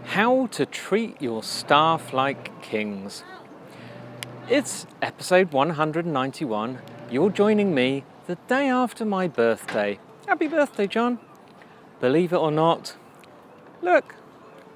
How to treat your staff like kings. It's episode 191. You're joining me the day after my birthday. Happy birthday, John. Believe it or not, look,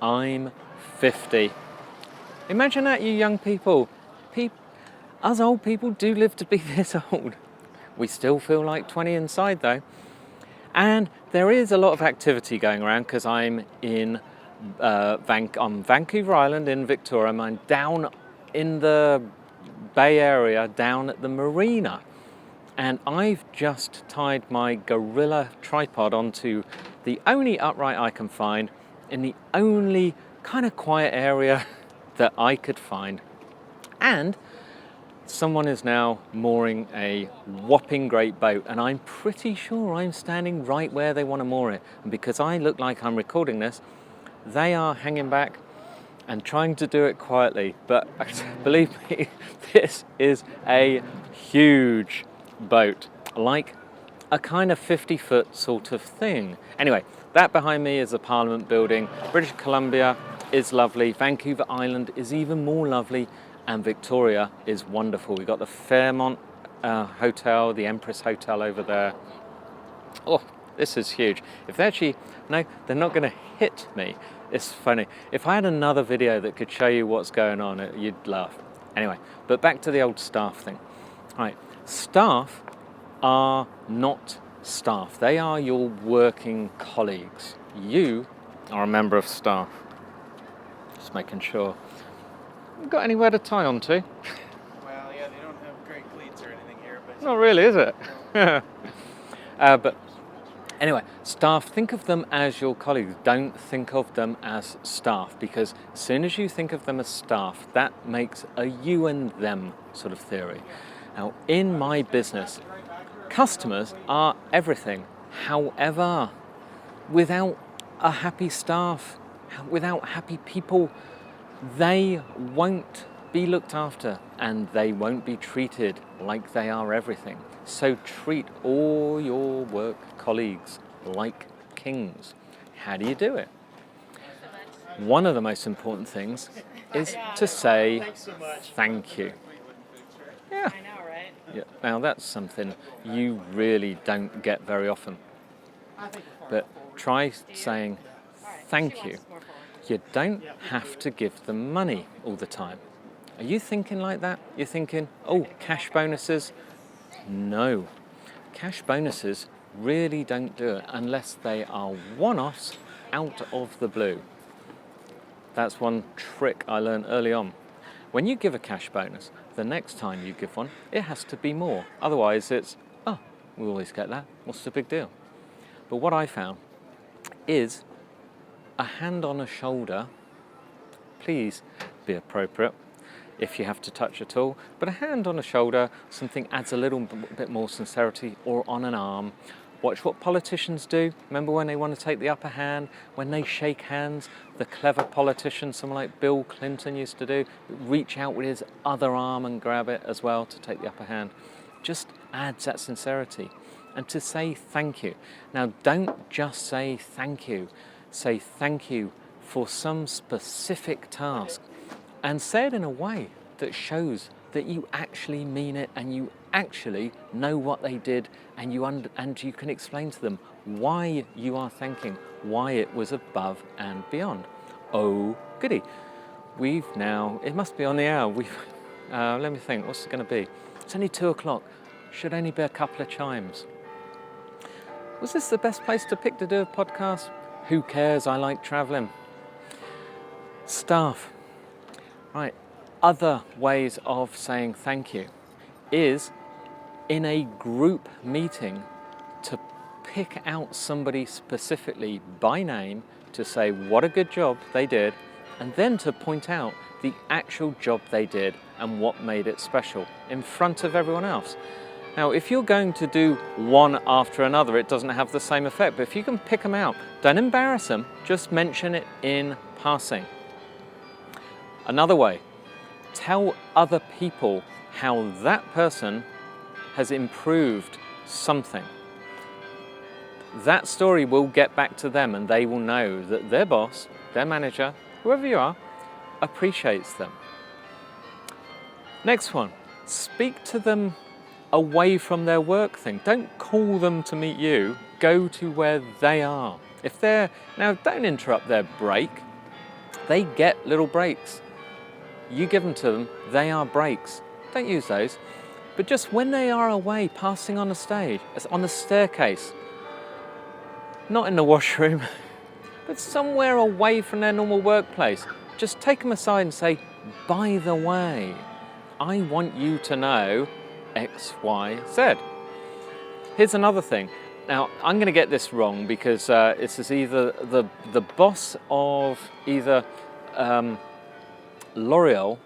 I'm 50. Imagine that, you young people. Us old people do live to be this old. We still feel like 20 inside though. And there is a lot of activity going around because I'm in on Vancouver Island in Victoria. I'm down in the Bay Area, down at the marina. And I've just tied my Gorilla tripod onto the only upright I can find in the only kind of quiet area that I could find. And someone is now mooring a whopping great boat, and I'm pretty sure I'm standing right where they want to moor it. And because I look like I'm recording this, they are hanging back and trying to do it quietly. But believe me, this is a huge boat, like a kind of 50-foot sort of thing. Anyway, that behind me is the Parliament building. British Columbia is lovely. Vancouver Island is even more lovely. And Victoria is wonderful. We've got the Fairmont Hotel, the Empress Hotel over there. Oh, this is huge. If they actually, no, they're not going to hit me. It's funny. If I had another video that could show you what's going on, you'd laugh. Anyway, but back to the old staff thing. All right, staff are not staff. They are your working colleagues. You are a member of staff. Just making sure. Got anywhere to tie on to? Well, yeah, they don't have great cleats or anything here, but... Not really, is it? But anyway, staff, think of them as your colleagues. Don't think of them as staff, because as soon as you think of them as staff, that makes a you and them sort of theory. Now, in my business, customers are everything. However, without a happy staff, without happy people, they won't be looked after and they won't be treated like they are everything. So treat all your work colleagues like kings. How do you do it? One of the most important things is to say thank you. Yeah. I know, right? Yeah. Now that's something you really don't get very often. But try saying thank you. You don't have to give them money all the time. Are you thinking like that? You're thinking, oh, cash bonuses? No. Cash bonuses really don't do it unless they are one-offs out of the blue. That's one trick I learned early on. When you give a cash bonus, the next time you give one, it has to be more. Otherwise it's, oh, we always get that. What's the big deal? But what I found is a hand on a shoulder, please be appropriate if you have to touch at all, but a hand on a shoulder, something adds a little bit more sincerity, or on an arm. Watch what politicians do. Remember when they want to take the upper hand, when they shake hands, the clever politicians, someone like Bill Clinton used to do, reach out with his other arm and grab it as well to take the upper hand. Just adds that sincerity. And to say thank you. Now don't just say thank you. Say thank you for some specific task, and say it in a way that shows that you actually mean it and you actually know what they did, and you can explain to them why you are thanking, why it was above and beyond. Oh goody, it must be on the hour. Let me think, what's it going to be? It's only 2:00. Should only be a couple of chimes. Was this the best place to pick to do a podcast? Who cares? I like traveling. Staff. Right. Other ways of saying thank you is in a group meeting to pick out somebody specifically by name to say what a good job they did, and then to point out the actual job they did and what made it special in front of everyone else. Now, if you're going to do one after another, it doesn't have the same effect. But if you can pick them out, don't embarrass them, just mention it in passing. Another way, tell other people how that person has improved something. That story will get back to them, and they will know that their boss, their manager, whoever you are, appreciates them. Next one, speak to them away from their work thing. Don't call them to meet you, go to where they are. Now don't interrupt their break. They get little breaks. You give them to them, they are breaks. Don't use those. But just when they are away, passing on the stage, on the staircase, not in the washroom, but somewhere away from their normal workplace, just take them aside and say, by the way, I want you to know X, Y, Z. Here's another thing. Now, I'm going to get this wrong because this is either the boss of either L'Oreal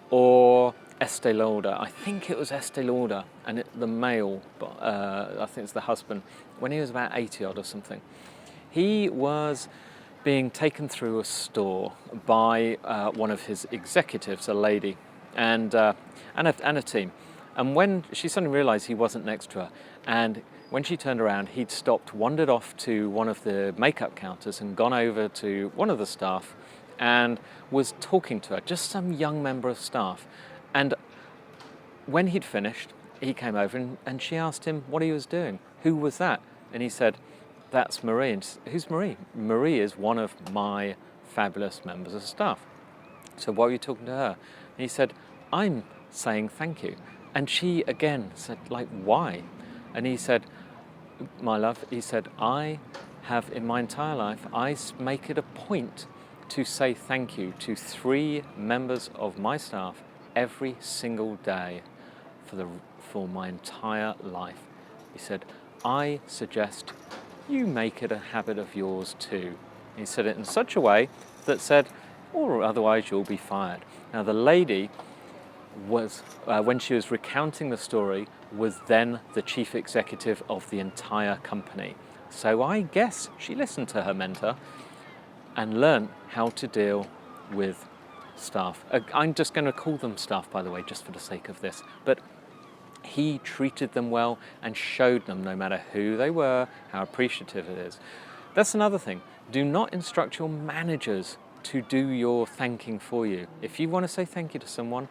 or Estee Lauder. I think it was Estee Lauder, and the male, I think it's the husband, when he was about 80 odd or something, he was being taken through a store by one of his executives, a lady, and a team. And when she suddenly realised he wasn't next to her, and when she turned around, he'd stopped, wandered off to one of the makeup counters and gone over to one of the staff and was talking to her, just some young member of staff. And when he'd finished, he came over and she asked him what he was doing. Who was that? And he said, that's Marie. And she said, who's Marie? Marie is one of my fabulous members of staff. So why were you talking to her? And he said, I'm saying thank you. And she again said, like, why? And he said, my love, he said, I have in my entire life, I make it a point to say thank you to 3 members of my staff every single day for my entire life. He said, I suggest you make it a habit of yours too. He said it in such a way that said, or otherwise you'll be fired. Now the lady was, when she was recounting the story, was then the chief executive of the entire company. So I guess she listened to her mentor and learned how to deal with staff. I'm just going to call them staff, by the way, just for the sake of this. But he treated them well and showed them, no matter who they were, how appreciative it is. That's another thing. Do not instruct your managers to do your thanking for you. If you want to say thank you to someone,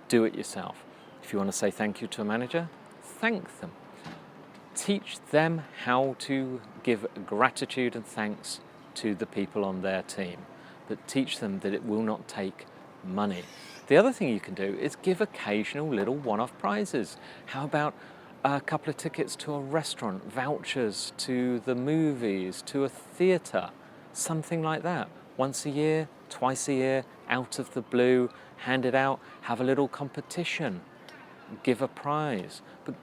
do it yourself. If you want to say thank you to a manager, thank them. Teach them how to give gratitude and thanks to the people on their team, but teach them that it will not take money. The other thing you can do is give occasional little one-off prizes. How about a couple of tickets to a restaurant, vouchers to the movies, to a theatre, something like that. Once a year, twice a year, out of the blue, hand it out, have a little competition, give a prize, but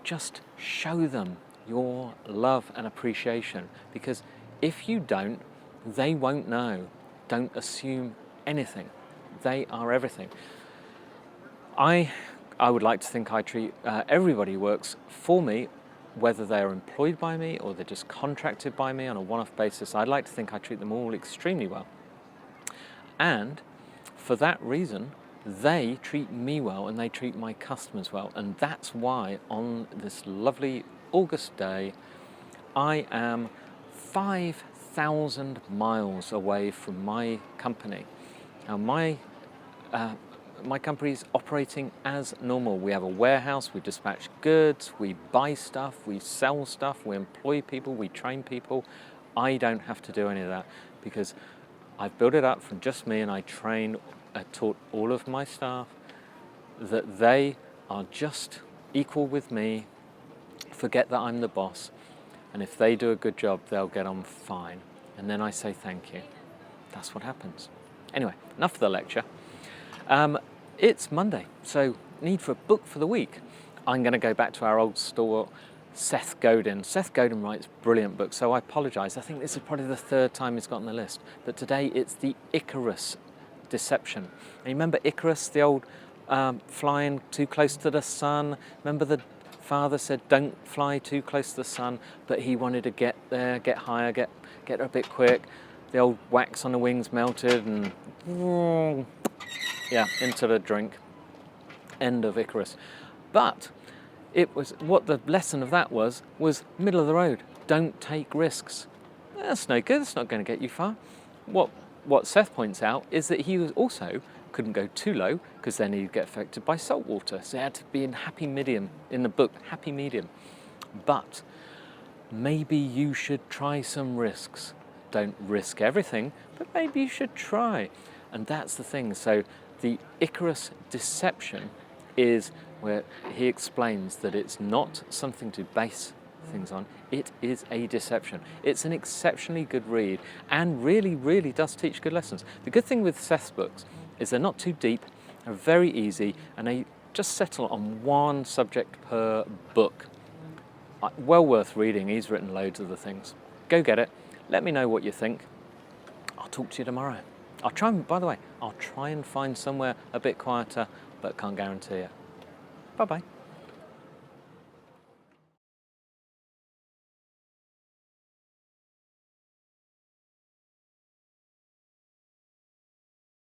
just show them your love and appreciation, because if you don't, they won't know. Don't assume anything. They are everything. I would like to think I treat everybody who works for me, whether they're employed by me or they're just contracted by me on a one-off basis, I'd like to think I treat them all extremely well. And for that reason, they treat me well and they treat my customers well. And that's why on this lovely August day, I am 5,000 miles away from my company. Now my company is operating as normal. We have a warehouse, we dispatch goods, we buy stuff, we sell stuff, we employ people, we train people. I don't have to do any of that because I've built it up from just me, and I taught all of my staff that they are just equal with me. Forget that I'm the boss, and if they do a good job, they'll get on fine. And then I say thank you. That's what happens. Anyway, enough of the lecture. It's Monday, so need for a book for the week. I'm going to go back to our old store, Seth Godin. Seth Godin writes brilliant books, so I apologise. I think this is probably the 3rd time he's got on the list. But today it's the Icarus Deception. And you remember Icarus, the old flying too close to the sun? Remember the father said, don't fly too close to the sun, but he wanted to get there, get higher, get a bit quick. The old wax on the wings melted and into the drink. End of Icarus. But it was, what the lesson of that was middle of the road. Don't take risks. That's no good. It's not going to get you far. What what Seth points out is that he was also couldn't go too low because then he'd get affected by salt water. So he had to be in happy medium, in the book, happy medium. But maybe you should try some risks. Don't risk everything, but maybe you should try. And that's the thing. So the Icarus deception is where he explains that it's not something to base things on, it is a deception. It's an exceptionally good read and really, really does teach good lessons. The good thing with Seth's books is they're not too deep, they're very easy, and they just settle on one subject per book. Well worth reading. He's written loads of the things. Go get it. Let me know what you think. I'll talk to you tomorrow. By the way, I'll try and find somewhere a bit quieter, but can't guarantee it. Bye-bye.